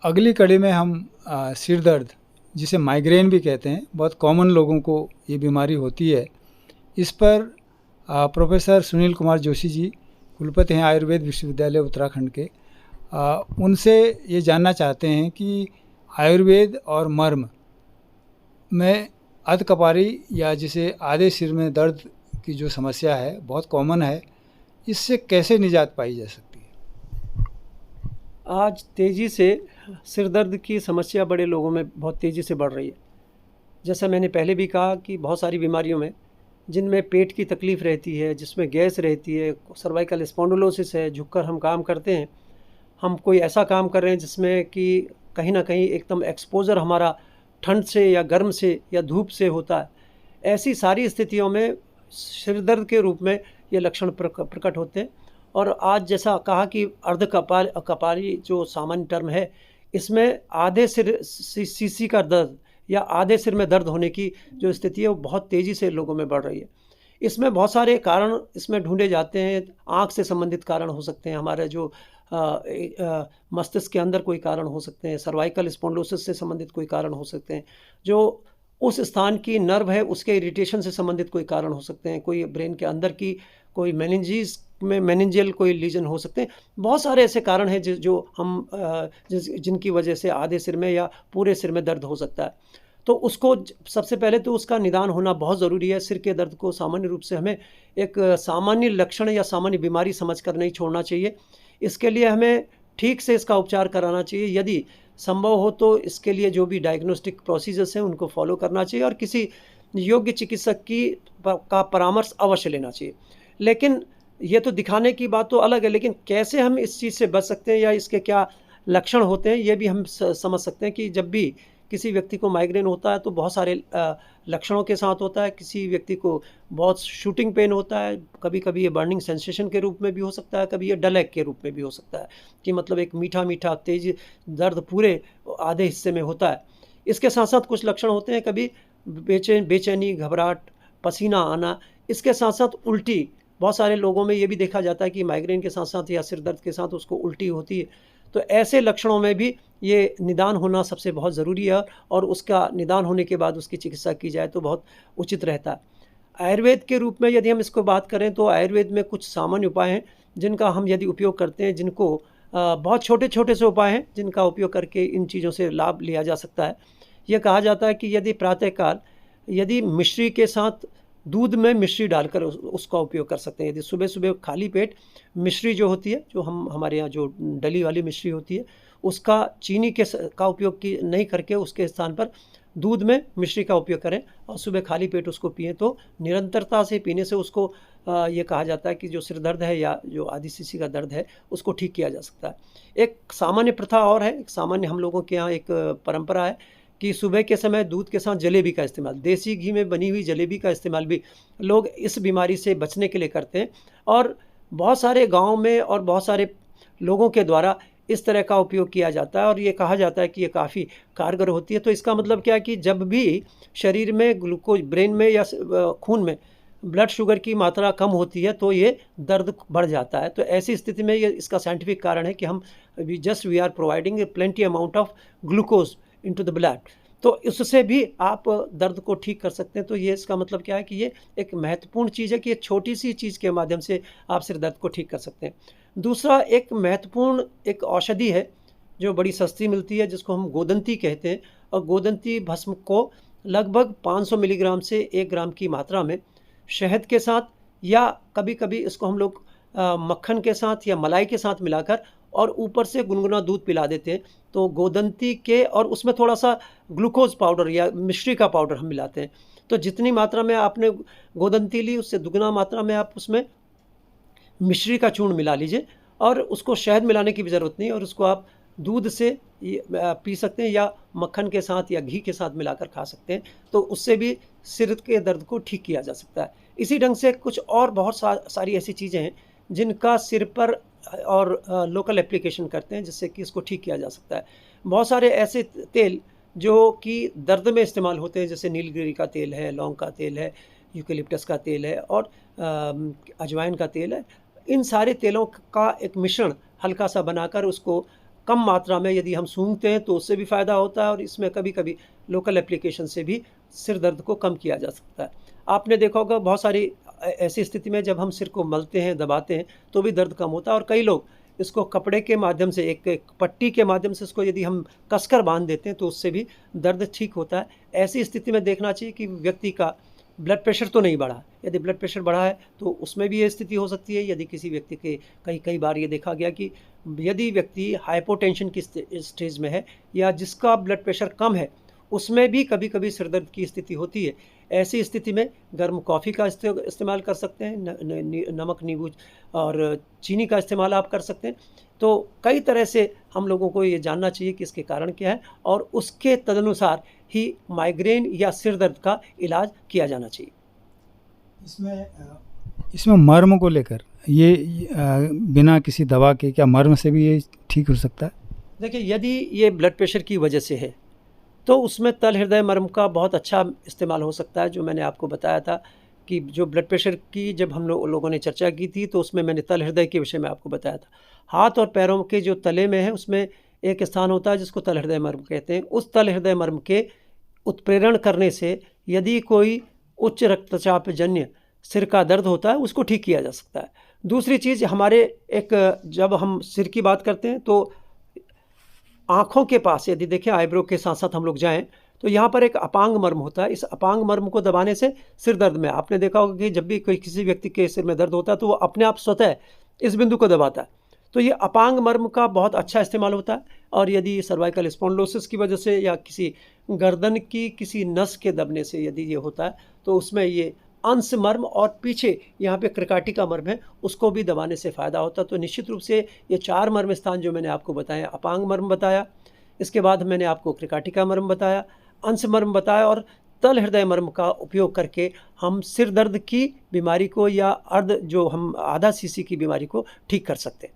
अगली कड़ी में हम सिर दर्द, जिसे माइग्रेन भी कहते हैं, बहुत कॉमन लोगों को ये बीमारी होती है, इस पर प्रोफेसर सुनील कुमार जोशी जी, कुलपति हैं आयुर्वेद विश्वविद्यालय उत्तराखंड के, उनसे ये जानना चाहते हैं कि आयुर्वेद और मर्म में अधकपारी या जिसे आधे सिर में दर्द की जो समस्या है, बहुत कॉमन है, इससे कैसे निजात पाई जा सकती है? आज तेज़ी से सिर दर्द की समस्या बड़े लोगों में बहुत तेज़ी से बढ़ रही है। जैसा मैंने पहले भी कहा कि बहुत सारी बीमारियों में, जिनमें पेट की तकलीफ़ रहती है, जिसमें गैस रहती है, सर्वाइकल स्पॉन्डिलोसिस है, झुककर हम काम करते हैं, हम कोई ऐसा काम कर रहे हैं जिसमें कि कहीं न कहीं एकदम एक्सपोज़र हमारा ठंड से या गर्म से या धूप से होता है। ऐसी सारी स्थितियों में सिर दर्द के रूप में ये लक्षण प्रकट होते हैं। और आज जैसा कहा कि कपाली जो सामान्य टर्म है, इसमें आधे सिर सीसी का दर्द या आधे सिर में दर्द होने की जो स्थिति है वो बहुत तेज़ी से लोगों में बढ़ रही है। इसमें बहुत सारे कारण इसमें ढूंढे जाते हैं। आँख से संबंधित कारण हो सकते हैं, हमारे जो मस्तिष्क के अंदर कोई कारण हो सकते हैं, सर्वाइकल स्पॉन्डिलोसिस से संबंधित कोई कारण हो सकते हैं, जो उस स्थान की नर्व है उसके इरिटेशन से संबंधित कोई कारण हो सकते हैं, कोई ब्रेन के अंदर की कोई मेनिंजीज में मेनिंजियल कोई लीजन हो सकते हैं। बहुत सारे ऐसे कारण हैं जो हम जिनकी वजह से आधे सिर में या पूरे सिर में दर्द हो सकता है। तो उसको सबसे पहले तो उसका निदान होना बहुत ज़रूरी है। सिर के दर्द को सामान्य रूप से हमें एक सामान्य लक्षण या सामान्य बीमारी समझकर नहीं छोड़ना चाहिए। इसके लिए हमें ठीक से इसका उपचार कराना चाहिए। यदि संभव हो तो इसके लिए जो भी डायग्नोस्टिक प्रोसीजर्स हैं उनको फॉलो करना चाहिए और किसी योग्य चिकित्सक का परामर्श अवश्य लेना चाहिए। लेकिन ये तो दिखाने की बात तो अलग है, लेकिन कैसे हम इस चीज़ से बच सकते हैं या इसके क्या लक्षण होते हैं, ये भी हम समझ सकते हैं कि जब भी किसी व्यक्ति को माइग्रेन होता है तो बहुत सारे लक्षणों के साथ होता है। किसी व्यक्ति को बहुत शूटिंग पेन होता है, कभी कभी ये बर्निंग सेंसेशन के रूप में भी हो सकता है, कभी ये डल एक के रूप में भी हो सकता है कि मतलब एक मीठा मीठा तेज दर्द पूरे आधे हिस्से में होता है। इसके साथ साथ कुछ लक्षण होते हैं, कभी बेचैनी, घबराहट, पसीना आना, इसके साथ साथ उल्टी। बहुत सारे लोगों में ये भी देखा जाता है कि माइग्रेन के साथ साथ या सिर दर्द के साथ उसको उल्टी होती है। तो ऐसे लक्षणों में भी ये निदान होना सबसे बहुत ज़रूरी है और उसका निदान होने के बाद उसकी चिकित्सा की जाए तो बहुत उचित रहता है। आयुर्वेद के रूप में यदि हम इसको बात करें तो आयुर्वेद में कुछ सामान्य उपाय हैं जिनका हम यदि उपयोग करते हैं, जिनको बहुत छोटे छोटे से उपाय हैं जिनका उपयोग करके इन चीज़ों से लाभ लिया जा सकता है। यह कहा जाता है कि यदि प्रातःकाल यदि मिश्री के साथ दूध में मिश्री डालकर उसका उपयोग कर सकते हैं। यदि सुबह सुबह खाली पेट मिश्री जो होती है, जो हमारे यहाँ जो डली वाली मिश्री होती है, उसका चीनी का उपयोग की नहीं करके उसके स्थान पर दूध में मिश्री का उपयोग करें और सुबह खाली पेट उसको पिएं तो निरंतरता से पीने से उसको ये कहा जाता है कि जो सिर दर्द है या जो आधी सीसी का दर्द है उसको ठीक किया जा सकता है। एक सामान्य प्रथा और है, एक सामान्य हम लोगों के यहाँ एक परंपरा है कि सुबह के समय दूध के साथ जलेबी का इस्तेमाल, देसी घी में बनी हुई जलेबी का इस्तेमाल भी लोग इस बीमारी से बचने के लिए करते हैं। और बहुत सारे गाँव में और बहुत सारे लोगों के द्वारा इस तरह का उपयोग किया जाता है और ये कहा जाता है कि ये काफ़ी कारगर होती है। तो इसका मतलब क्या है कि जब भी शरीर में ग्लूकोज, ब्रेन में या खून में ब्लड शुगर की मात्रा कम होती है तो ये दर्द बढ़ जाता है। तो ऐसी स्थिति में ये इसका साइंटिफिक कारण है कि हम we are providing a plenty amount of glucose into the blood, तो उससे भी आप दर्द को ठीक कर सकते हैं। तो ये इसका मतलब क्या है कि ये एक महत्वपूर्ण चीज़ है कि ये छोटी सी चीज़ के माध्यम से आप सिर दर्द को ठीक कर सकते हैं। दूसरा एक महत्वपूर्ण एक औषधि है जो बड़ी सस्ती मिलती है, जिसको हम गोदंती कहते हैं। और गोदंती भस्म को लगभग 500 मिलीग्राम से 1 ग्राम की मात्रा में शहद के साथ या कभी कभी इसको हम लोग मक्खन के साथ या मलाई के साथ मिलाकर और ऊपर से गुनगुना दूध पिला देते हैं। तो गोदंती के और उसमें थोड़ा सा ग्लूकोज पाउडर या मिश्री का पाउडर हम मिलाते हैं। तो जितनी मात्रा में आपने गोदंती ली उससे दुगना मात्रा में आप उसमें मिश्री का चूर्ण मिला लीजिए और उसको शहद मिलाने की भी ज़रूरत नहीं, और उसको आप दूध से पी सकते हैं या मक्खन के साथ या घी के साथ मिलाकर खा सकते हैं। तो उससे भी सिर के दर्द को ठीक किया जा सकता है। इसी ढंग से कुछ और बहुत सारी ऐसी चीज़ें हैं जिनका सिर पर और लोकल एप्लीकेशन करते हैं जिससे कि इसको ठीक किया जा सकता है। बहुत सारे ऐसे तेल जो कि दर्द में इस्तेमाल होते हैं, जैसे नीलगिरी का तेल है, लौंग का तेल है, यूकेलिप्टस का तेल है और अजवाइन का तेल है। इन सारे तेलों का एक मिश्रण हल्का सा बनाकर उसको कम मात्रा में यदि हम सूंघते हैं तो उससे भी फ़ायदा होता है, और इसमें कभी कभी लोकल एप्लीकेशन से भी सिर दर्द को कम किया जा सकता है। आपने देखा होगा बहुत सारी ऐसी स्थिति में जब हम सिर को मलते हैं, दबाते हैं, तो भी दर्द कम होता है, और कई लोग इसको कपड़े के माध्यम से, एक पट्टी के माध्यम से इसको यदि हम कसकर बांध देते हैं तो उससे भी दर्द ठीक होता है। ऐसी स्थिति में देखना चाहिए कि व्यक्ति का ब्लड प्रेशर तो नहीं बढ़ा। यदि ब्लड प्रेशर बढ़ा है तो उसमें भी ये स्थिति हो सकती है। यदि किसी व्यक्ति के कई बार ये देखा गया कि यदि व्यक्ति हाइपोटेंशन की स्टेज में है या जिसका ब्लड प्रेशर कम है, उसमें भी कभी कभी सिर दर्द की स्थिति होती है। ऐसी स्थिति में गर्म कॉफ़ी का इस्तेमाल कर सकते हैं, नमक, नींबू और चीनी का इस्तेमाल आप कर सकते हैं। तो कई तरह से हम लोगों को ये जानना चाहिए कि इसके कारण क्या है, और उसके तदनुसार ही माइग्रेन या सिर दर्द का इलाज किया जाना चाहिए। इसमें मर्म को लेकर ये बिना किसी दवा के क्या मर्म से भी ये ठीक हो सकता है? देखिए, यदि ये ब्लड प्रेशर की वजह से है तो उसमें तल हृदय मर्म का बहुत अच्छा इस्तेमाल हो सकता है। जो मैंने आपको बताया था कि जो ब्लड प्रेशर की जब हम लोगों ने चर्चा की थी तो उसमें मैंने तल हृदय के विषय में आपको बताया था। हाथ और पैरों के जो तले में है उसमें एक स्थान होता है जिसको तल हृदय मर्म कहते हैं। उस तल हृदय मर्म के उत्प्रेरण करने से यदि कोई उच्च रक्तचाप जन्य सिर का दर्द होता है उसको ठीक किया जा सकता है। दूसरी चीज़, जब हम सिर की बात करते हैं तो आँखों के पास यदि देखें, आईब्रो के साथ साथ हम लोग जाएं तो यहाँ पर एक अपांग मर्म होता है। इस अपांग मर्म को दबाने से सिर दर्द में, आपने देखा होगा कि जब भी किसी व्यक्ति के सिर में दर्द होता है तो वो अपने आप स्वतः इस बिंदु को दबाता है। तो ये अपांग मर्म का बहुत अच्छा इस्तेमाल होता है। और यदि सर्वाइकल स्पॉन्डिलोसिस की वजह से या किसी गर्दन की किसी नस के दबने से यदि ये होता है तो उसमें ये अंश मर्म और पीछे यहाँ पे क्रिकाटिका मर्म है, उसको भी दबाने से फ़ायदा होता है। तो निश्चित रूप से ये 4 मर्म स्थान जो मैंने आपको बताया, अपांग मर्म बताया, इसके बाद मैंने आपको क्रिकाटिका मर्म बताया, अंश मर्म बताया, और तल हृदय मर्म का उपयोग करके हम सिर दर्द की बीमारी को या आधा सीसी की बीमारी को ठीक कर सकते हैं।